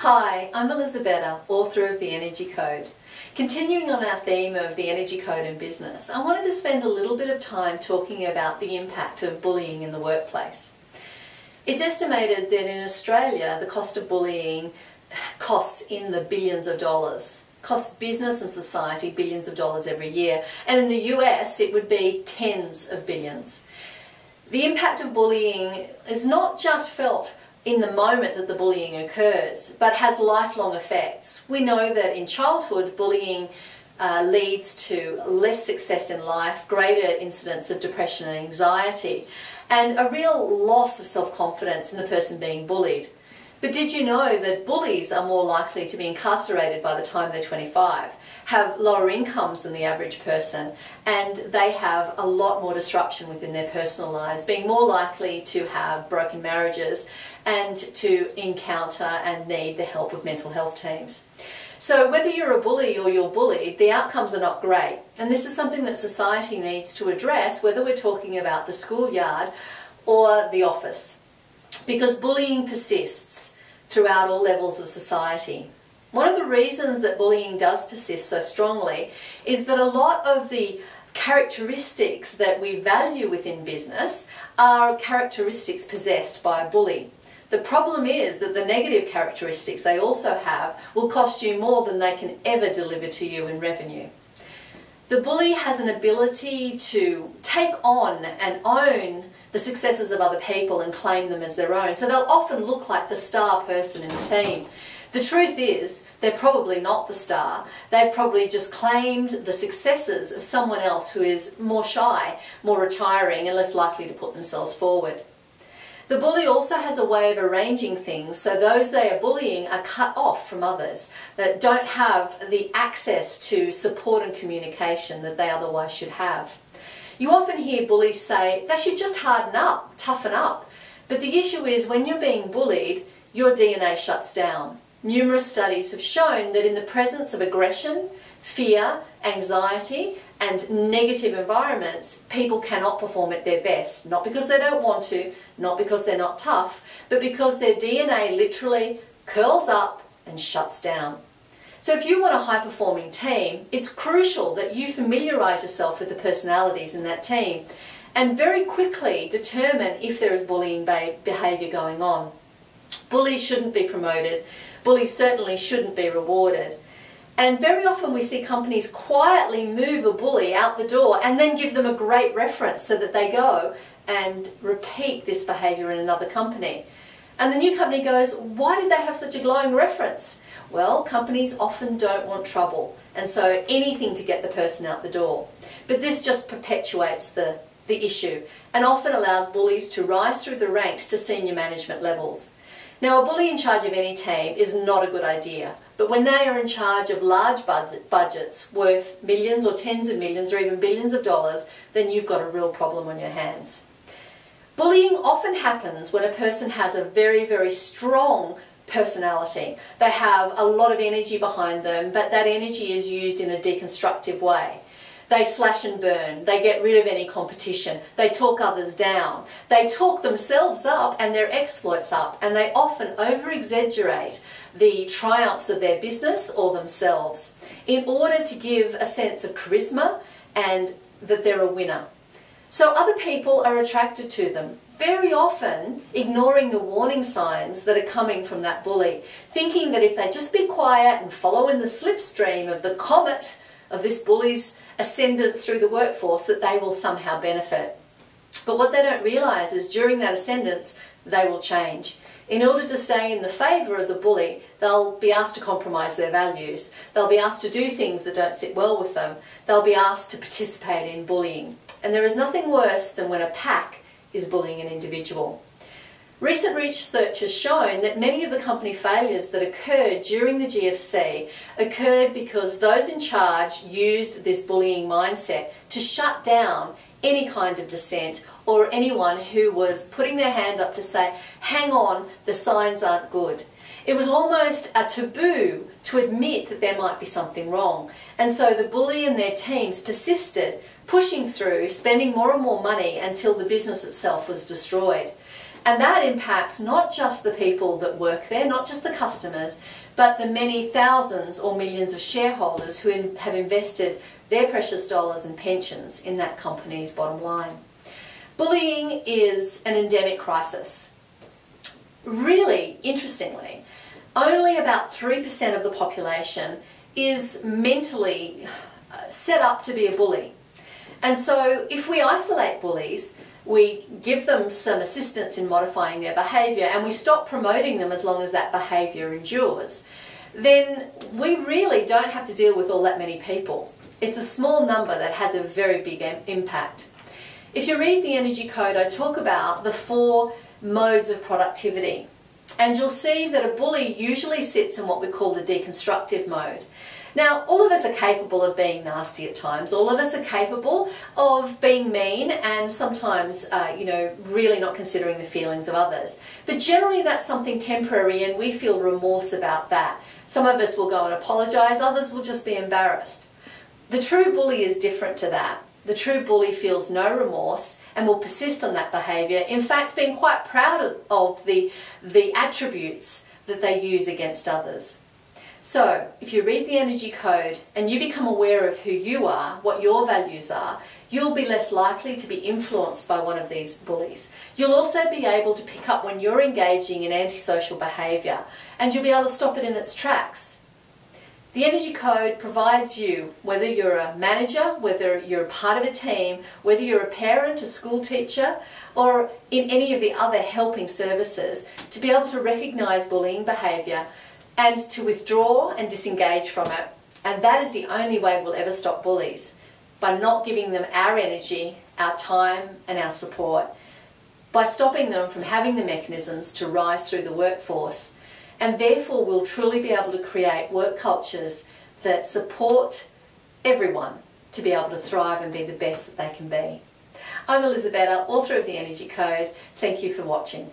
Hi, I'm Elisabetta, author of The Energy Code. Continuing on our theme of the energy code in business, I wanted to spend a little bit of time talking about the impact of bullying in the workplace. It's estimated that in Australia the cost of bullying costs in the billions of dollars. Costs business and society billions of dollars every year, and in the US it would be tens of billions. The impact of bullying is not just felt in the moment that the bullying occurs, but has lifelong effects. We know that in childhood, bullying leads to less success in life, greater incidence of depression and anxiety, and a real loss of self-confidence in the person being bullied. But did you know that bullies are more likely to be incarcerated by the time they're 25, have lower incomes than the average person, and they have a lot more disruption within their personal lives, being more likely to have broken marriages and to encounter and need the help of mental health teams. So whether you're a bully or you're bullied, the outcomes are not great. And this is something that society needs to address, whether we're talking about the schoolyard or the office. Because bullying persists throughout all levels of society. One of the reasons that bullying does persist so strongly is that a lot of the characteristics that we value within business are characteristics possessed by a bully. The problem is that the negative characteristics they also have will cost you more than they can ever deliver to you in revenue. The bully has an ability to take on and own the successes of other people and claim them as their own. So they'll often look like the star person in the team. The truth is, they're probably not the star. They've probably just claimed the successes of someone else who is more shy, more retiring, and less likely to put themselves forward. The bully also has a way of arranging things so those they are bullying are cut off from others that don't have the access to support and communication that they otherwise should have. You often hear bullies say they should just harden up, toughen up. But the issue is when you're being bullied, your DNA shuts down. Numerous studies have shown that in the presence of aggression, fear, anxiety, and negative environments, people cannot perform at their best. Not because they don't want to, not because they're not tough, but because their DNA literally curls up and shuts down. So if you want a high-performing team, it's crucial that you familiarise yourself with the personalities in that team and very quickly determine if there is bullying behaviour going on. Bullies shouldn't be promoted. Bullies certainly shouldn't be rewarded. And very often we see companies quietly move a bully out the door and then give them a great reference so that they go and repeat this behaviour in another company. And the new company goes, why did they have such a glowing reference? Well, companies often don't want trouble, and so anything to get the person out the door. But this just perpetuates the issue and often allows bullies to rise through the ranks to senior management levels. Now, a bully in charge of any team is not a good idea, but when they are in charge of large budgets worth millions or tens of millions or even billions of dollars, then you've got a real problem on your hands. Bullying often happens when a person has a very, very strong personality. They have a lot of energy behind them, but that energy is used in a deconstructive way. They slash and burn, they get rid of any competition, they talk others down, they talk themselves up and their exploits up, and they often over-exaggerate the triumphs of their business or themselves in order to give a sense of charisma and that they're a winner. So other people are attracted to them, very often ignoring the warning signs that are coming from that bully, thinking that if they just be quiet and follow in the slipstream of the comet of this bully's ascendance through the workforce, that they will somehow benefit. But what they don't realise is during that ascendance, they will change. In order to stay in the favour of the bully, they'll be asked to compromise their values. They'll be asked to do things that don't sit well with them. They'll be asked to participate in bullying. And there is nothing worse than when a pack is bullying an individual. Recent research has shown that many of the company failures that occurred during the GFC occurred because those in charge used this bullying mindset to shut down any kind of dissent or anyone who was putting their hand up to say, hang on, the signs aren't good. It was almost a taboo to admit that there might be something wrong. And so the bully and their teams persisted, pushing through, spending more and more money until the business itself was destroyed. And that impacts not just the people that work there, not just the customers, but the many thousands or millions of shareholders who have invested their precious dollars and pensions in that company's bottom line. Bullying is an endemic crisis. Really, interestingly, only about 3% of the population is mentally set up to be a bully. And so if we isolate bullies, we give them some assistance in modifying their behaviour and we stop promoting them as long as that behaviour endures, then we really don't have to deal with all that many people. It's a small number that has a very big impact. If you read the Energy Code, I talk about the 4 modes of productivity. And you'll see that a bully usually sits in what we call the deconstructive mode. Now, all of us are capable of being nasty at times. All of us are capable of being mean and sometimes, really not considering the feelings of others. But generally that's something temporary and we feel remorse about that. Some of us will go and apologise, others will just be embarrassed. The true bully is different to that. The true bully feels no remorse and will persist on that behaviour, in fact being quite proud of the attributes that they use against others. So, if you read the Energy Code and you become aware of who you are, what your values are, you'll be less likely to be influenced by one of these bullies. You'll also be able to pick up when you're engaging in antisocial behaviour and you'll be able to stop it in its tracks. The Energy Code provides you, whether you're a manager, whether you're a part of a team, whether you're a parent, a school teacher, or in any of the other helping services, to be able to recognise bullying behaviour and to withdraw and disengage from it. And that is the only way we'll ever stop bullies, by not giving them our energy, our time and our support, by stopping them from having the mechanisms to rise through the workforce. And therefore we'll truly be able to create work cultures that support everyone to be able to thrive and be the best that they can be. I'm Elisabetta, author of the Energy Code. Thank you for watching.